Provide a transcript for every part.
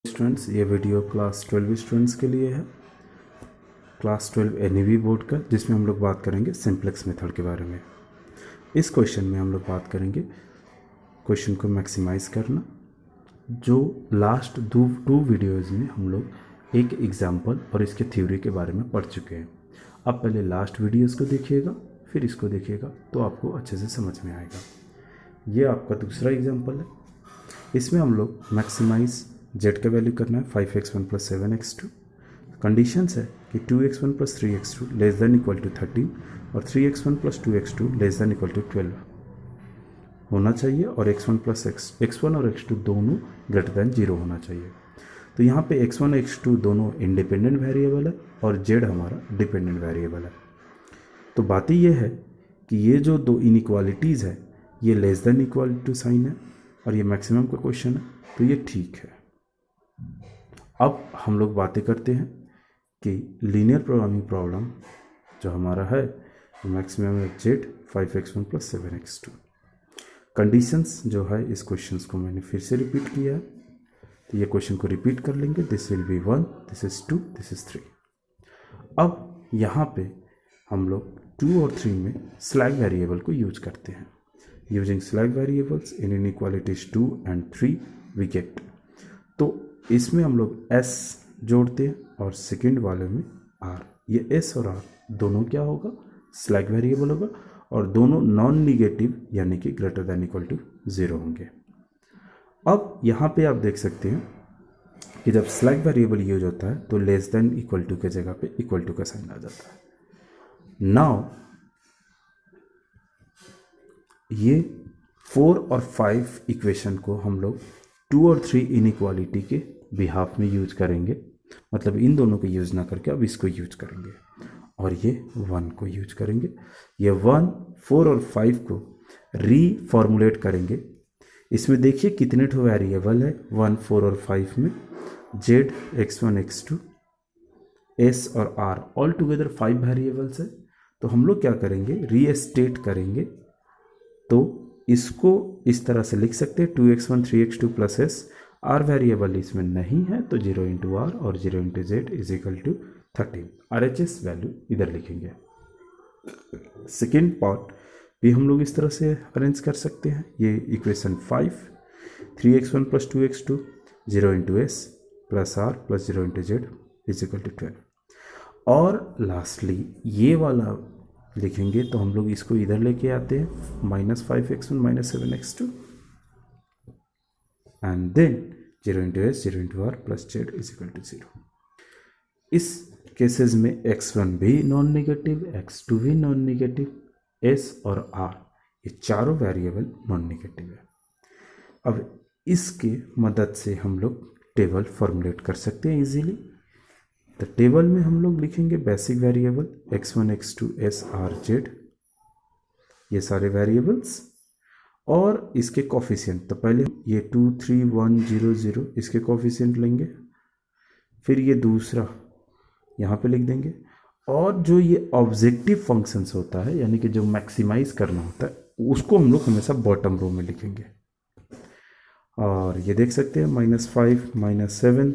Students, ये video class 12 students के लिए है। क्लास 12 एनईवी बोर्ड का, जिसमें हम लोग बात करेंगे सिंप्लेक्स मेथड के बारे में। इस क्वेश्चन में हम लोग बात करेंगे क्वेश्चन को मैक्सिमाइज करना। जो लास्ट टू वीडियोज़ में हम लोग एक एग्जाम्पल और इसके थ्योरी के बारे में पढ़ चुके हैं। आप पहले लास्ट वीडियोज़ को देखिएगा, फिर इसको देखिएगा तो आपको अच्छे से समझ में आएगा। ये आपका दूसरा एग्जाम्पल है। इसमें हम लोग मैक्सिमाइज जेड का वैल्यू करना है 5x1 + 7x2। कंडीशंस है कि 2x1 + 3x2 less than equal to 13 और 3x1 + 2x2 less than equal to 12 होना चाहिए, और x1 + x1 और x2 दोनों ग्रेटर देन 0 होना चाहिए। तो यहाँ पे x1 x2 दोनों इंडिपेंडेंट वेरिएबल है और z हमारा डिपेंडेंट वेरिएबल है। तो बात ये है कि ये जो दो इनइक्वालिटीज़ है ये less than equal to sign है और ये मैक्सिमम का क्वेश्चन है, तो ये ठीक है। अब हम लोग बातें करते हैं कि लीनियर प्रोग्रामिंग प्रॉब्लम जो हमारा है मैक्सिमम है जेड 5x1 + 7x2। कंडीशंस जो है इस क्वेश्चंस को मैंने फिर से रिपीट किया है, तो ये क्वेश्चन को रिपीट कर लेंगे। This will be 1, this is 2, this is 3। अब यहाँ पे हम लोग 2 और 3 में स्लैग वेरिएबल को यूज करते हैं। Using slack variables in inequalities 2 and 3 we get. तो इसमें हम लोग s जोड़ते हैं और सेकंड वाले में r। ये s और r दोनों क्या होगा, स्लैग वेरिएबल होगा, और दोनों नॉन निगेटिव यानी कि ग्रेटर देन इक्वल टू 0 होंगे। अब यहाँ पे आप देख सकते हैं कि जब स्लैग वेरिएबल यूज होता है तो लेस देन इक्वल टू के जगह पे इक्वल टू का साइन आ जाता है। नाउ ये 4 और 5 इक्वेशन को हम लोग 2 और 3 इनइक्वालिटी के बिहाफ में यूज करेंगे, मतलब इन दोनों को यूज ना करके अब इसको यूज करेंगे और ये 1 को यूज करेंगे। ये 1, 4 और 5 को रीफॉर्मुलेट करेंगे। इसमें देखिए कितने ठो वेरिएबल है 1, 4 और 5 में, z, x1, x2, s और r ऑल टुगेदर 5 वेरिएबल्स है। तो हम लोग क्या करेंगे, रीस्टेट करेंगे। तो इसको इस तरह से लिख सकते हैं 2x1 3x2 + s। r variable इसमें नहीं है तो 0 × r और 0 × z is equal to 13। RHS value इधर लिखेंगे। सेकेंड पार्ट भी हम लोग इस तरह से अरेंज कर सकते हैं। ये equation 5, 3x1 + 2x2 0 × s + r + 0 × z is equal to 12। और लास्टली ये वाला लिखेंगे तो हम लोग इसको इधर लेके आते हैं -5x1 - 7x2 and then 0 × s 0 × r + z is equal to 0। इस केसेस में x1 भी नॉन निगेटिव, x2 भी नॉन निगेटिव, s और r ये चारों वेरिएबल नॉन निगेटिव है। अब इसके मदद से हम लोग टेबल फॉर्मुलेट कर सकते हैं इजीली। तो टेबल में हम लोग लिखेंगे basic variable x1, x2, s, r, z, ये सारे वेरिएबल्स और इसके कोफिशिएंट। तो पहले ये 2, 3, 1, 0, 0 इसके कोफिशिएंट लेंगे, फिर ये दूसरा यहाँ पे लिख देंगे, और जो ये ऑब्जेक्टिव फंक्शंस होता है यानी कि जो मैक्सिमाइज करना होता है उसको हम लोग हमेशा बॉटम रो में लिखेंगे। और ये देख सकते हैं -5 - 7,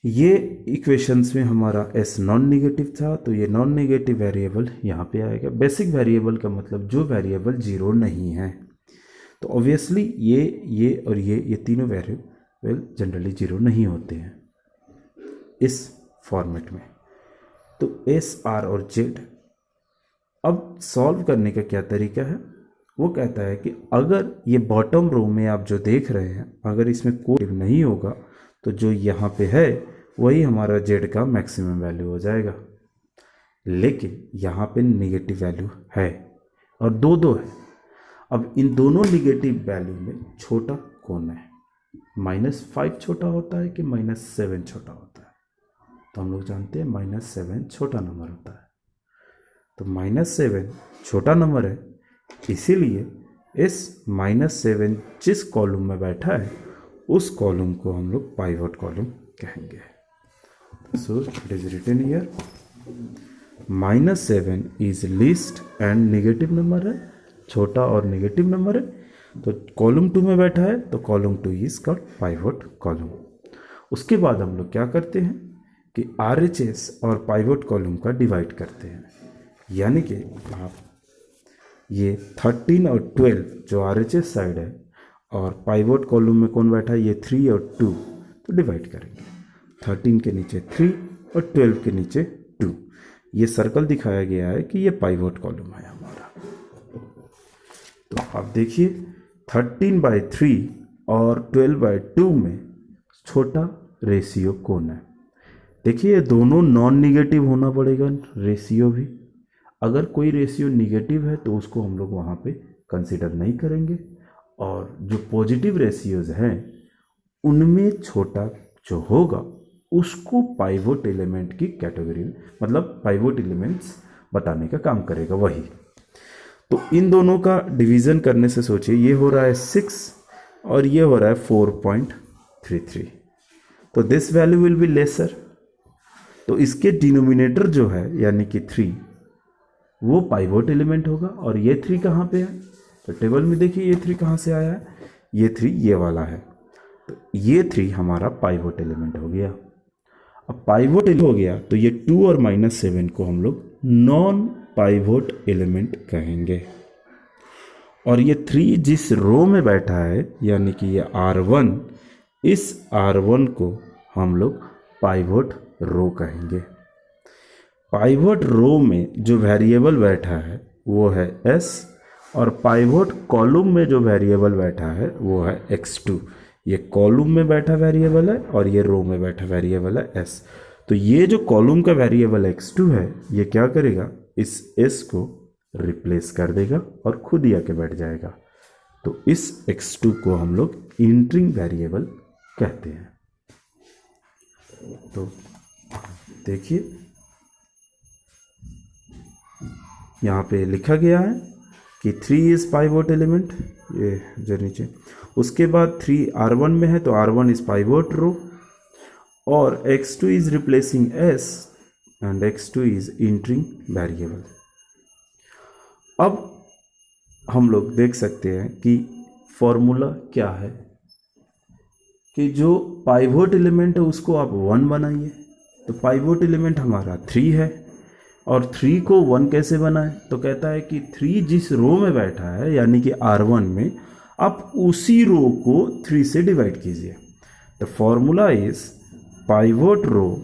ये इक्वेशंस में हमारा s नॉन निगेटिव था तो ये नॉन निगेटिव वेरिएबल यहाँ पे आएगा। बेसिक वेरिएबल का मतलब जो वेरिएबल 0 नहीं है। तो ऑब्वियसली ये और ये तीनों वेरिएबल जनरली 0 नहीं होते हैं इस फॉर्मेट में। तो s, r और z अब सॉल्व करने का क्या तरीका है, वो कहता है कि अगर ये बॉटम रो में आप जो देख रहे हैं अगर इसमें कोई नहीं होगा तो जो यहाँ पे है वही हमारा z का मैक्सिमम वैल्यू हो जाएगा। लेकिन यहाँ पे निगेटिव वैल्यू है और दो है। अब इन दोनों निगेटिव वैल्यू में छोटा कौन है, -5 छोटा होता है कि -7 छोटा होता है? तो हम लोग जानते हैं -7 छोटा नंबर होता है। तो -7 छोटा नंबर है, इसीलिए इस -7 जिस कॉलम में बैठा है उस कॉलम को हम लोग पाइवट कॉलम कहेंगे। So it is written here -7 is least and negative number है, छोटा और नेगेटिव नंबर है, तो कॉलम 2 में बैठा है तो column 2 is called pivot column. उसके बाद हम लोग क्या करते हैं कि RHS और पाइवोट कॉलम का डिवाइड करते हैं, यानी कि आप ये 13 और 12 जो RHS साइड है और पाइवोट कॉलम में कौन बैठा है, ये 3 और 2, तो डिवाइड करेंगे। 13 के नीचे 3 और 12 के नीचे 2। ये सर्कल दिखाया गया है कि ये पाइवोट कॉलम है हमारा। तो आप देखिए 13/3 और 12/2 में छोटा रेशियो कौन है। देखिए ये दोनों नॉन निगेटिव होना पड़ेगा रेशियो भी। अगर कोई रेशियो निगेटिव है तो उसको हम लोग वहाँ पे कंसिडर नहीं करेंगे, और जो पॉजिटिव रेशियोज हैं उनमें छोटा जो होगा उसको पाइवोट एलिमेंट की कैटेगरी में, मतलब पाइवोट एलिमेंट्स बताने का काम करेगा वही। तो इन दोनों का डिवीज़न करने से सोचिए ये हो रहा है 6 और ये हो रहा है 4.33, तो this value will be lesser. तो इसके डिनोमिनेटर जो है यानी कि 3 वो पाइवोट एलिमेंट होगा, और ये 3 कहाँ पे है, तो टेबल में देखिए ये 3 कहाँ से आया है, ये 3 ये वाला है, तो ये 3 हमारा पाइवोट एलिमेंट हो गया। अब पाइवोट हो गया तो ये 2 और -7 को हम लोग नॉन पाइवोट एलिमेंट कहेंगे। और ये 3 जिस रो में बैठा है यानी कि ये R1, इस R1 को हम लोग पाइवोट रो कहेंगे। पाइवोट रो में जो वेरिएबल बैठा है वो है S, और पाइवोट कॉलम में जो वेरिएबल बैठा है वो है x2। ये कॉलम में बैठा वेरिएबल है और ये रो में बैठा वेरिएबल है S। तो ये जो कॉलम का वेरिएबल x2 है ये क्या करेगा, इस S को रिप्लेस कर देगा और खुद ही आके बैठ जाएगा। तो इस x2 को हम लोग इंटरिंग वेरिएबल कहते हैं। तो देखिए यहाँ पे लिखा गया है कि 3 इज पाइवोट एलिमेंट, ये जो नीचे, उसके बाद 3 R1 में है तो R1 इज पाइवोट रो, और x2 is replacing S and x2 is entering variable. अब हम लोग देख सकते हैं कि फॉर्मूला क्या है कि जो पाइवोट एलिमेंट है उसको आप 1 बनाइए। तो पाइवोट एलिमेंट हमारा 3 है, और 3 को 1 कैसे बनाए, तो कहता है कि 3 जिस रो में बैठा है यानी कि R1 में, आप उसी रो को 3 से डिवाइड कीजिए। The formula is pivot row,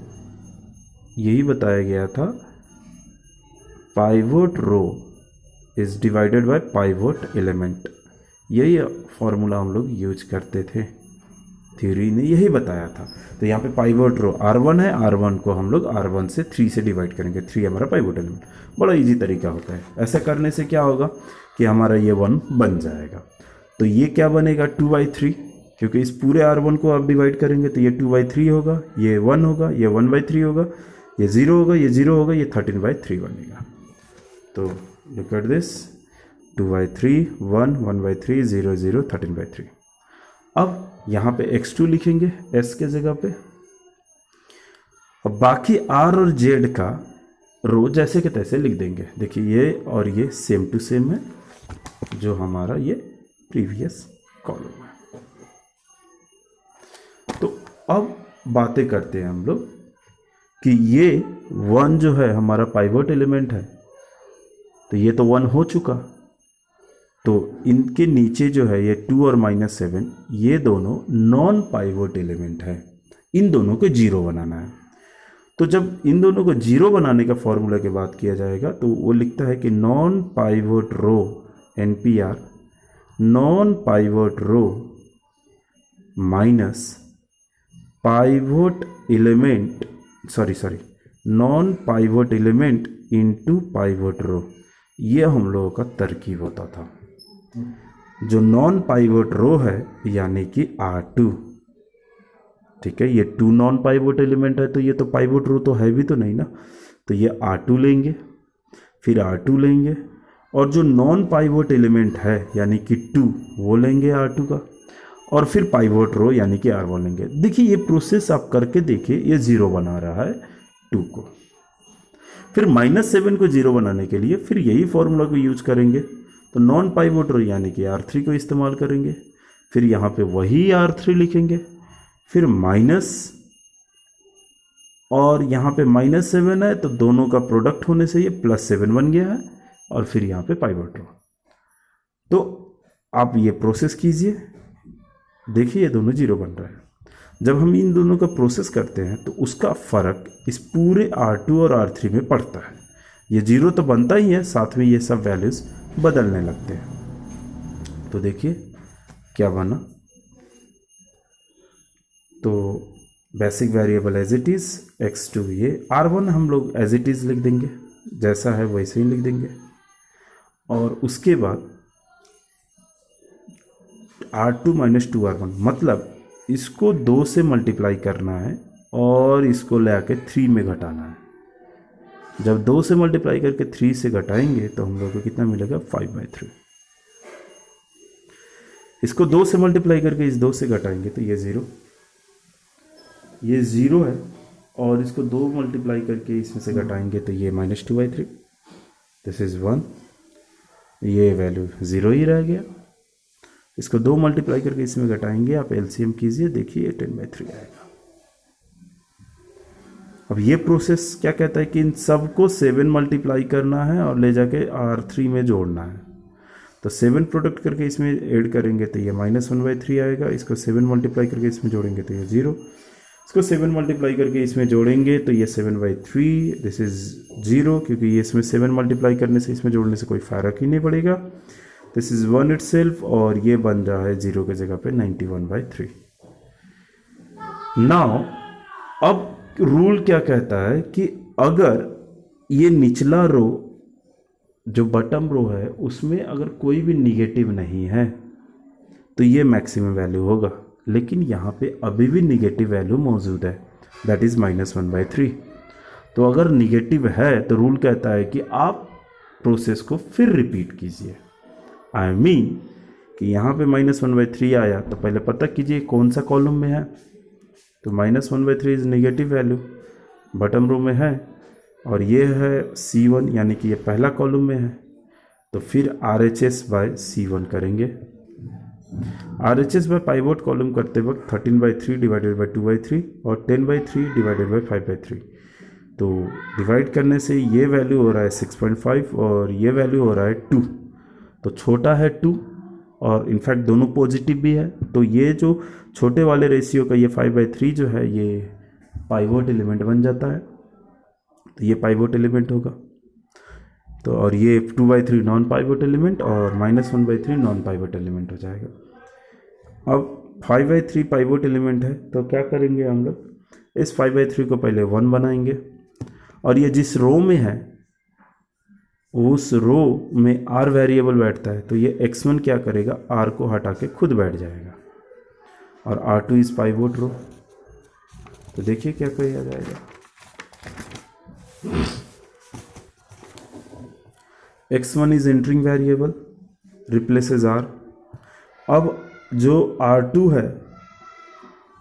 यही बताया गया था, pivot row is divided by pivot element. यही फॉर्मूला हम लोग यूज करते थे, थ्योरी ने यही बताया था। तो यहाँ पे पाइवोट रो R1 है, R1 को हम लोग R1 से 3 से डिवाइड करेंगे, 3 हमारा पाइवोट एलिमेंट। बड़ा इजी तरीका होता है। ऐसा करने से क्या होगा कि हमारा ये 1 बन जाएगा। तो ये क्या बनेगा 2/3, क्योंकि इस पूरे R1 को आप डिवाइड करेंगे तो ये 2/3 होगा, ये 1 होगा, ये 1/3 होगा, ये 0 होगा, ये 0 होगा, ये 13/3 बनेगा। तो लुक एट दिस, 2/3 1 1/3 0 0 13/3। अब यहाँ पे x2 लिखेंगे s के जगह पे। अब बाकी r और z का रो जैसे के तैसे लिख देंगे। देखिए ये और ये सेम टू सेम है जो हमारा ये प्रीवियस कॉलम है। तो अब बातें करते हैं हम लोग कि ये 1 जो है हमारा पाइवोट एलिमेंट है, तो ये तो 1 हो चुका। तो इनके नीचे जो है ये 2 और -7, ये दोनों नॉन पाइवोट एलिमेंट है। इन दोनों को 0 बनाना है। तो जब इन दोनों को 0 बनाने का फॉर्मूला की बात किया जाएगा तो वो लिखता है कि non pivot row NPR, non pivot row minus pivot element, non pivot element into pivot row. ये हम लोगों का तरकीब होता था। जो नॉन पाइवोट रो है यानी कि R2, ठीक है, ये 2 नॉन पाइवोट एलिमेंट है तो ये तो पाइवोट रो तो है भी तो नहीं ना, तो ये R2 लेंगे, फिर R2 लेंगे, और जो नॉन पाइवोट एलिमेंट है यानी कि 2 वो लेंगे R2 का, और फिर पाइवोट रो यानी कि R1 लेंगे। देखिए ये प्रोसेस आप करके देखिए, ये 0 बना रहा है 2 को। फिर -7 को 0 बनाने के लिए फिर यही फॉर्मूला को यूज करेंगे। तो नॉन पाइवोट रो यानी कि R3 को इस्तेमाल करेंगे, फिर यहाँ पे वही R3 लिखेंगे, फिर माइनस, और यहाँ पे -7 है तो दोनों का प्रोडक्ट होने से ये +7 बन गया है, और फिर यहाँ पे पाइवोट रो। तो आप ये प्रोसेस कीजिए, देखिए ये दोनों जीरो बन रहा है। जब हम इन दोनों का प्रोसेस करते हैं तो उसका फ़र्क इस पूरे R2 और R3 में पड़ता है। ये जीरो तो बनता ही है, साथ में ये सब वैल्यूज़ बदलने लगते हैं। तो देखिए क्या बना, तो basic variable as it is x2, ये R1 हम लोग एज इट इज़ लिख देंगे, जैसा है वैसे ही लिख देंगे, और उसके बाद R2 - 2R1, मतलब इसको 2 से मल्टीप्लाई करना है और इसको ले आके 3 में घटाना है। जब 2 से मल्टीप्लाई करके 3 से घटाएंगे तो हम लोग को कितना मिलेगा, 5/3। इसको 2 से मल्टीप्लाई करके इस 2 से घटाएंगे तो ये ज़ीरो है, और इसको 2 मल्टीप्लाई करके इसमें से घटाएंगे तो ये -2/3, दिस इज़ 1, ये वैल्यू 0 ही रह गया। इसको 2 मल्टीप्लाई करके इसमें घटाएंगे, आप एलसीएम कीजिए, देखिए 10/3 आएगा। अब ये प्रोसेस क्या कहता है कि इन सबको 7 मल्टीप्लाई करना है और ले जाके R3 में जोड़ना है। तो 7 प्रोडक्ट करके इसमें ऐड करेंगे तो ये -1/3 आएगा, इसको 7 मल्टीप्लाई करके इसमें जोड़ेंगे तो ये 0, इसको 7 मल्टीप्लाई करके इसमें जोड़ेंगे तो ये 7/3, दिस इज़ 0, क्योंकि ये इसमें 7 मल्टीप्लाई करने से इसमें जोड़ने से कोई फ़र्क ही नहीं पड़ेगा, दिस इज़ 1 इटसेल्फ, और ये बन रहा है 0 के जगह पे 91/3। नाउ अब रूल क्या कहता है कि अगर ये निचला रो जो बटम रो है उसमें अगर कोई भी निगेटिव नहीं है तो ये मैक्सिमम वैल्यू होगा, लेकिन यहाँ पे अभी भी निगेटिव वैल्यू मौजूद है, दैट इज़ -1/3। तो अगर निगेटिव है तो रूल कहता है कि आप प्रोसेस को फिर रिपीट कीजिए। आई मीन कि यहाँ पे -1/3 आया तो पहले पता कीजिए कौन सा कॉलम में है, तो -1/3 इज़ नेगेटिव वैल्यू, बटम रो में है, और ये है C1 यानी कि ये पहला कॉलम में है। तो फिर RHS/C1 करेंगे। RHS पाइवोट कॉलम करते वक्त 13/3 डिवाइडेड बाई 2/3 और 10/3 डिवाइडेड बाई 5/3, तो डिवाइड करने से ये वैल्यू हो रहा है 6.5 और ये वैल्यू हो रहा है 2, तो छोटा है 2, और इनफैक्ट दोनों पॉजिटिव भी है, तो ये जो छोटे वाले रेशियो का ये 5/3 जो है ये पाइवोट एलिमेंट बन जाता है, तो ये पाइवोट एलिमेंट होगा। तो और ये 2/3 नॉन पाइवोट एलिमेंट और -1/3 नॉन पाइवोट एलिमेंट हो जाएगा। अब 5/3 पाइवोट एलिमेंट है, तो क्या करेंगे हम लोग, इस 5/3 को पहले 1 बनाएंगे, और ये जिस रो में है उस रो में R वेरिएबल बैठता है, तो ये x1 क्या करेगा, R को हटा के खुद बैठ जाएगा, और R2 इस पाइवोट रो। तो देखिए क्या किया जाएगा, x1 is entering variable, replaces R। अब जो R2 है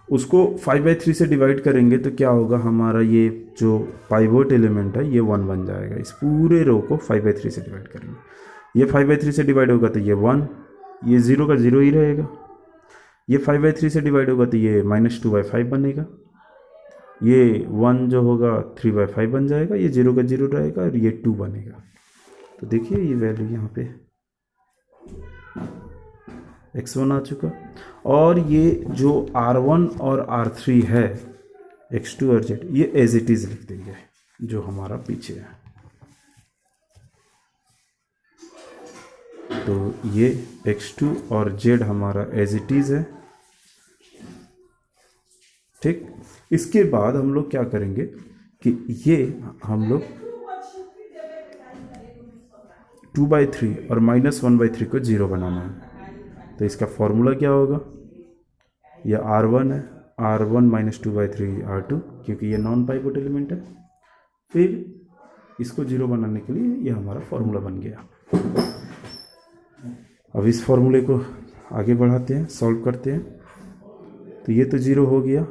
उसको 5/3 से डिवाइड करेंगे तो क्या होगा, हमारा ये जो पाइवोट एलिमेंट है ये 1 बन जाएगा। इस पूरे रो को 5/3 से डिवाइड करेंगे, ये 5/3 से डिवाइड होगा तो ये 1, ये 0 का 0 ही रहेगा, ये 5/3 से डिवाइड होगा तो ये -2/5 बनेगा, ये 1 जो होगा 3/5 बन जाएगा, ये 0 का 0 रहेगा और ये 2 बनेगा। तो देखिए ये वैल्यू यहाँ पे x1 आ चुका, और ये जो R1 और R3 है x2 और z, ये एज इट इज़ लिख देंगे जो हमारा पीछे है। तो ये x2 और z हमारा एज इट इज़ है, ठीक। इसके बाद हम लोग क्या करेंगे कि ये हम लोग 2/3 और -1/3 को 0 बनाना है। तो इसका फॉर्मूला क्या होगा, यह R1 है, R1 - 2/3 R2, क्योंकि ये नॉन पाइवोट एलिमेंट है। फिर इसको 0 बनाने के लिए ये हमारा फॉर्मूला बन गया। अब इस फॉर्मूले को आगे बढ़ाते हैं, सॉल्व करते हैं। तो ये तो 0 हो गया,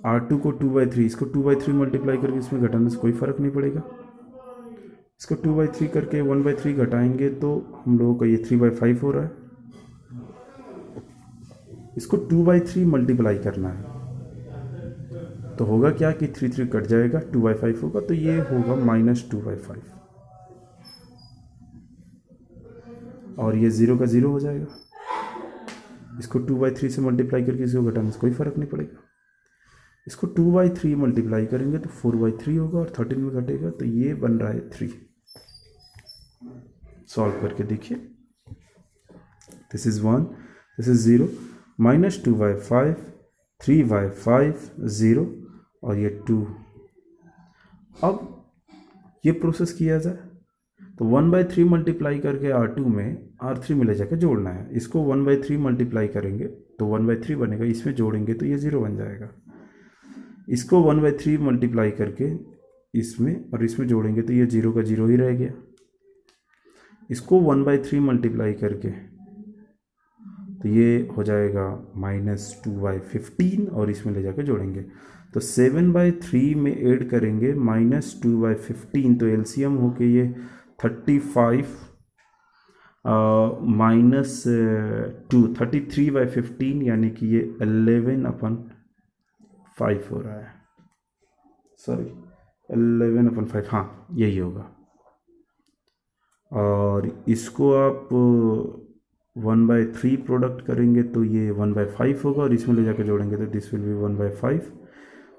R2 को 2/3, इसको 2/3 मल्टीप्लाई करके इसमें घटाने से कोई फ़र्क नहीं पड़ेगा, इसको 2/3 करके 1/3 घटाएंगे तो हम लोगों का ये 3/5 हो रहा है। इसको 2/3 मल्टीप्लाई करना है तो होगा क्या कि 3 कट जाएगा, 2/5 होगा, तो ये होगा -2/5 और ये 0 का 0 हो जाएगा। इसको 2/3 से मल्टीप्लाई करके इसको घटाने से कोई फ़र्क नहीं पड़ेगा। इसको 2/3 मल्टीप्लाई करेंगे तो 4/3 होगा और 13 में घटेगा तो ये बन रहा है 3। सॉल्व करके देखिए, दिस इज़ 1, दिस इज़ 0, -2/5, 3/5, 0 और ये 2। अब ये प्रोसेस किया जाए तो 1/3 मल्टीप्लाई करके R2 में R3 में ले जाकर जोड़ना है। इसको 1/3 मल्टीप्लाई करेंगे तो 1/3 बनेगा, इसमें जोड़ेंगे तो ये 0 बन जाएगा। इसको 1/3 मल्टीप्लाई करके इसमें और इसमें जोड़ेंगे तो ये 0 का 0 ही रह गया। इसको 1/3 मल्टीप्लाई करके तो ये हो जाएगा -2/15 और इसमें ले जाकर जोड़ेंगे तो 7/3 में ऐड करेंगे -2/15 तो एलसीएम होके ये 35 -2 33/15 यानी कि ये 11/5 हो रहा है। सॉरी 11/5, हाँ यही होगा। और इसको आप 1/3 प्रोडक्ट करेंगे तो ये 1/5 होगा और इसमें ले जाकर जोड़ेंगे तो दिस विल बी 1/5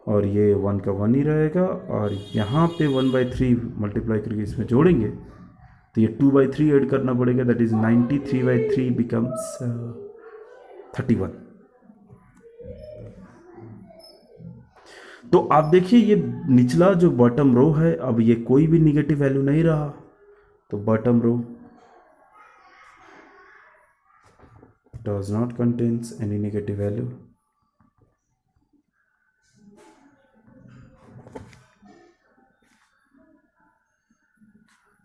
और ये 1 का 1 ही रहेगा। और यहाँ पे 1/3 मल्टीप्लाई करके इसमें जोड़ेंगे तो ये 2/3 ऐड करना पड़ेगा, दैट इज़ 93/3 बिकम्स 31। तो आप देखिए ये निचला जो बॉटम रो है, अब ये कोई भी निगेटिव वैल्यू नहीं रहा, तो bottom row does not contains any negative value.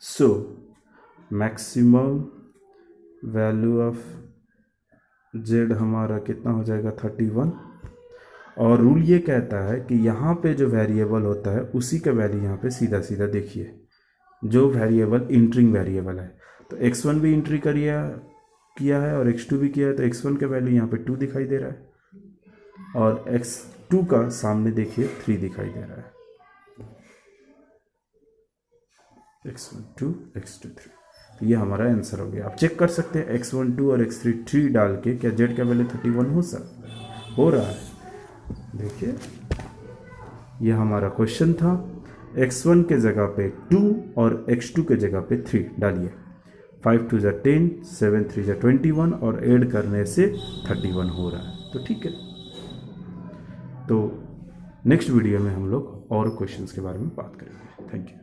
So maximum value of z हमारा कितना हो जाएगा 31। और रूल ये कहता है कि यहाँ पे जो वेरिएबल होता है उसी का वैल्यू यहाँ पे सीधा सीधा देखिए, जो वेरिएबल इंटरिंग वेरिएबल है तो x1 भी इंट्री किया है और x2 भी किया है तो x1 का वैल्यू यहाँ पे 2 दिखाई दे रहा है और x2 का सामने देखिए 3 दिखाई दे रहा है, x1 2 x2 3। तो ये हमारा आंसर हो गया। आप चेक कर सकते हैं x1 2 और x3 3 डाल के क्या z का वैल्यू 31 हो सकता है, हो रहा है। देखिए ये हमारा क्वेश्चन था, x1 के जगह पे 2 और x2 के जगह पे 3 डालिए, 5 2 10, 7 3 21 और ऐड करने से 31 हो रहा है। तो ठीक है, तो नेक्स्ट वीडियो में हम लोग और क्वेश्चंस के बारे में बात करेंगे। Thank you.